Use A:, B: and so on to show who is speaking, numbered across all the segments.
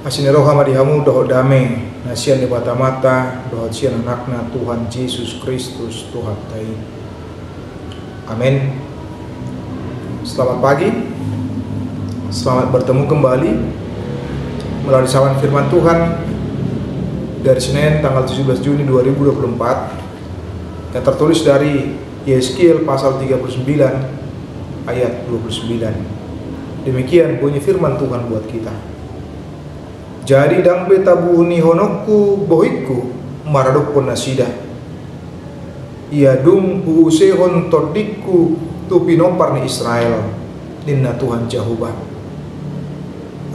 A: Asini roh hamadihamu doho dame nasian di mata-mata doho sian anakna Tuhan Yesus Kristus Tuhan tai. Amin. Selamat pagi. Selamat bertemu kembali melalui sawan firman Tuhan dari Senin tanggal 17 Juni 2024 yang tertulis dari Yeskiel pasal 39 ayat 29. Demikian bunyi firman Tuhan buat kita. Jadi dang beta buhuni honokku bohikku maradokon nasida. Ia dung puusehon todikku tu pinopar ni Israel ninna Tuhan Jehovah.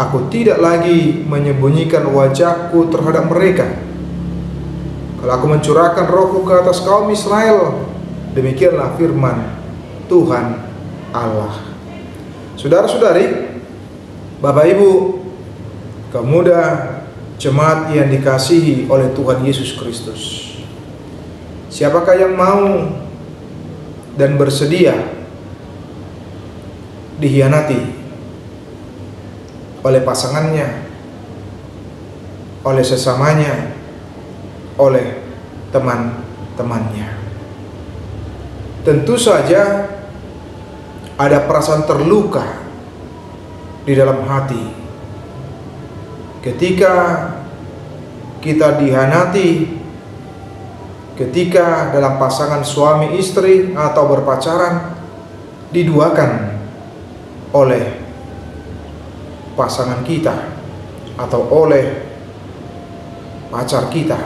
A: Aku tidak lagi menyembunyikan wajahku terhadap mereka. Kalau aku mencurahkan rohku ke atas kaum Israel, demikianlah firman Tuhan Allah. Saudara-saudari, Bapak Ibu, pemuda jemaat yang dikasihi oleh Tuhan Yesus Kristus, siapakah yang mau dan bersedia dihianati oleh pasangannya, oleh sesamanya, oleh teman-temannya? Tentu saja ada perasaan terluka di dalam hati ketika kita dihianati, ketika dalam pasangan suami istri atau berpacaran diduakan oleh pasangan kita atau oleh pacar kita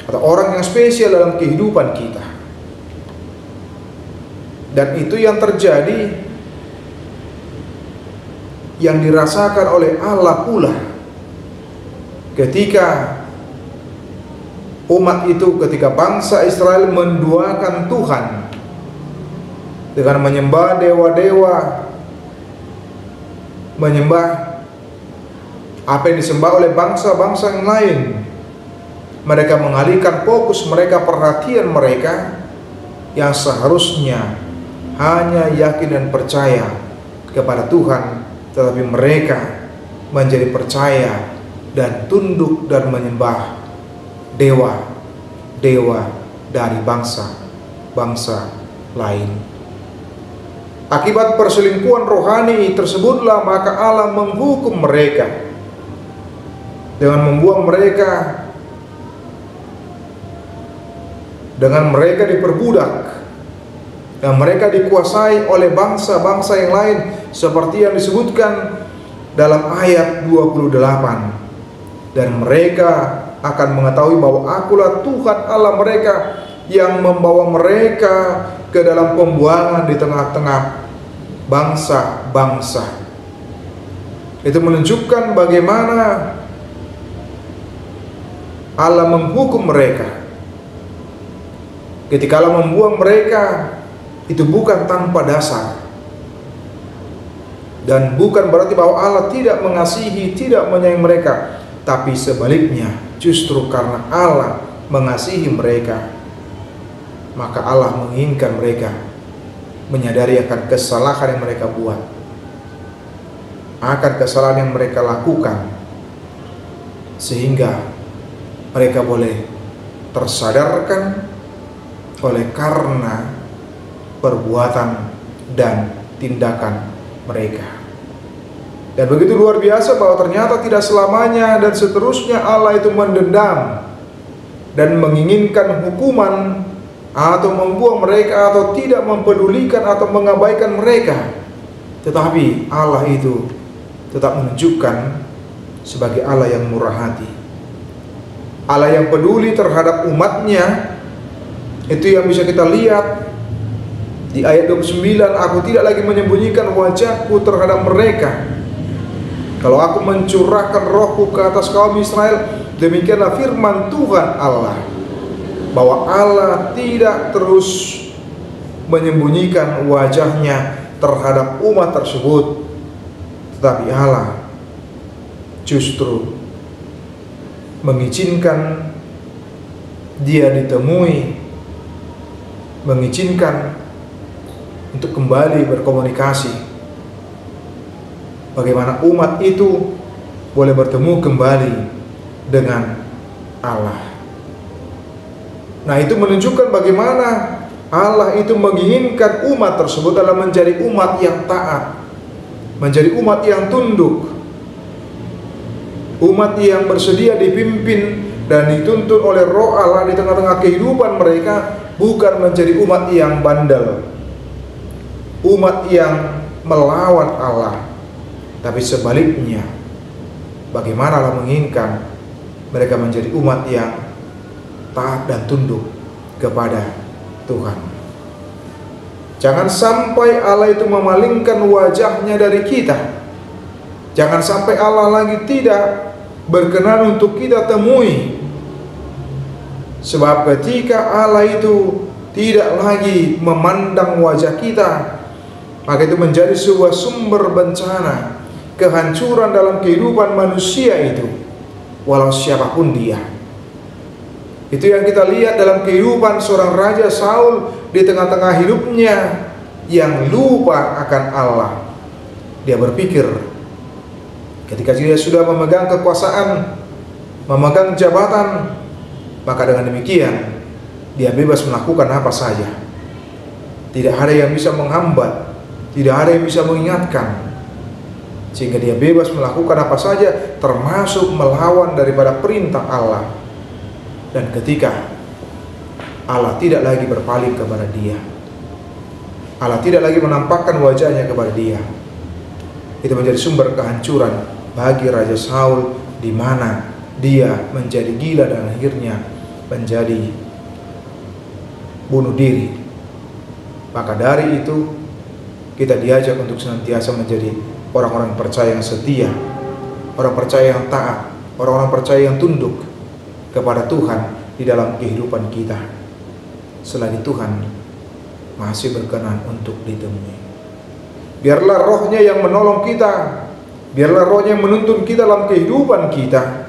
A: atau orang yang spesial dalam kehidupan kita. Dan itu yang terjadi, yang dirasakan oleh Allah pula ketika umat itu, ketika bangsa Israel menduakan Tuhan dengan menyembah dewa-dewa, menyembah apa yang disembah oleh bangsa-bangsa yang lain. Mereka mengalihkan fokus mereka, perhatian mereka yang seharusnya hanya yakin dan percaya kepada Tuhan, tetapi mereka menjadi percaya dan tunduk dan menyembah dewa-dewa dari bangsa-bangsa lain. Akibat perselingkuhan rohani tersebutlah maka Allah menghukum mereka dengan membuang mereka, dengan mereka diperbudak dan mereka dikuasai oleh bangsa-bangsa yang lain seperti yang disebutkan dalam ayat 28. Dan mereka akan mengetahui bahwa akulah Tuhan Allah mereka yang membawa mereka ke dalam pembuangan di tengah-tengah bangsa-bangsa. Itu menunjukkan bagaimana Allah menghukum mereka. Ketika Allah membuang mereka, itu bukan tanpa dasar. Dan bukan berarti bahwa Allah tidak mengasihi, tidak menyayangi mereka. Tapi sebaliknya, justru karena Allah mengasihi mereka, maka Allah menginginkan mereka menyadari akan kesalahan yang mereka buat, akan kesalahan yang mereka lakukan, sehingga mereka boleh tersadarkan oleh karena perbuatan dan tindakan mereka. Dan begitu luar biasa bahwa ternyata tidak selamanya dan seterusnya Allah itu mendendam dan menginginkan hukuman atau membuang mereka atau tidak mempedulikan atau mengabaikan mereka. Tetapi Allah itu tetap menunjukkan sebagai Allah yang murah hati, Allah yang peduli terhadap umatnya. Itu yang bisa kita lihat di ayat 29, aku tidak lagi menyembunyikan wajahku terhadap mereka. Kalau aku mencurahkan rohku ke atas kaum Israel, demikianlah firman Tuhan Allah, bahwa Allah tidak terus menyembunyikan wajahnya terhadap umat tersebut, tetapi Allah justru mengizinkan dia ditemui, mengizinkan untuk kembali berkomunikasi. Bagaimana umat itu boleh bertemu kembali dengan Allah. Nah, itu menunjukkan bagaimana Allah itu menginginkan umat tersebut adalah menjadi umat yang taat, menjadi umat yang tunduk, umat yang bersedia dipimpin dan dituntun oleh Roh Allah di tengah-tengah kehidupan mereka, bukan menjadi umat yang bandel, umat yang melawan Allah, tapi sebaliknya. Bagaimana Allah menginginkan mereka menjadi umat yang taat dan tunduk kepada Tuhan. Jangan sampai Allah itu memalingkan wajahnya dari kita. Jangan sampai Allah lagi tidak berkenan untuk kita temui. Sebab ketika Allah itu tidak lagi memandang wajah kita, maka itu menjadi sebuah sumber bencana, kehancuran dalam kehidupan manusia itu, walau siapapun dia. Itu yang kita lihat dalam kehidupan seorang Raja Saul di tengah-tengah hidupnya yang lupa akan Allah. Dia berpikir ketika dia sudah memegang kekuasaan, memegang jabatan, maka dengan demikian dia bebas melakukan apa saja. Tidak ada yang bisa menghambat, tidak ada yang bisa mengingatkan, sehingga dia bebas melakukan apa saja, termasuk melawan daripada perintah Allah. Dan ketika Allah tidak lagi berpaling kepada dia, Allah tidak lagi menampakkan wajahnya kepada dia, itu menjadi sumber kehancuran bagi Raja Saul, di mana dia menjadi gila dan akhirnya menjadi bunuh diri. Maka dari itu kita diajak untuk senantiasa menjadi orang-orang percaya yang setia, orang percaya yang taat, orang-orang percaya yang tunduk kepada Tuhan di dalam kehidupan kita, selagi Tuhan masih berkenan untuk ditemui. Biarlah Rohnya yang menolong kita, biarlah Rohnya yang menuntun kita dalam kehidupan kita,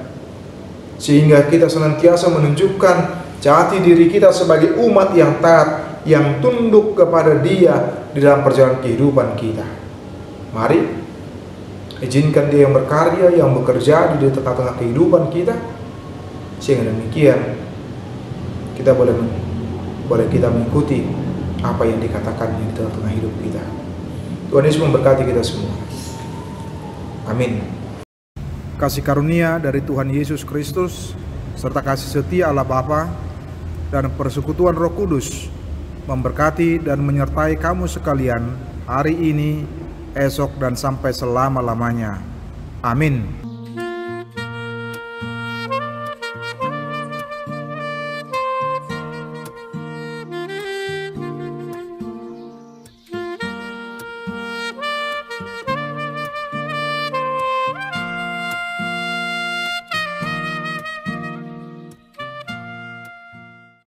A: sehingga kita senantiasa menunjukkan jati diri kita sebagai umat yang taat, yang tunduk kepada Dia di dalam perjalanan kehidupan kita. Mari izinkan Dia yang berkarya, yang bekerja di tengah-tengah kehidupan kita, sehingga demikian kita boleh kita mengikuti apa yang dikatakan di tengah-tengah hidup kita. Tuhan Yesus memberkati kita semua. Amin. Kasih karunia dari Tuhan Yesus Kristus serta kasih setia Allah Bapa dan persekutuan Roh Kudus memberkati dan menyertai kamu sekalian hari ini, esok, dan sampai selama-lamanya. Amin.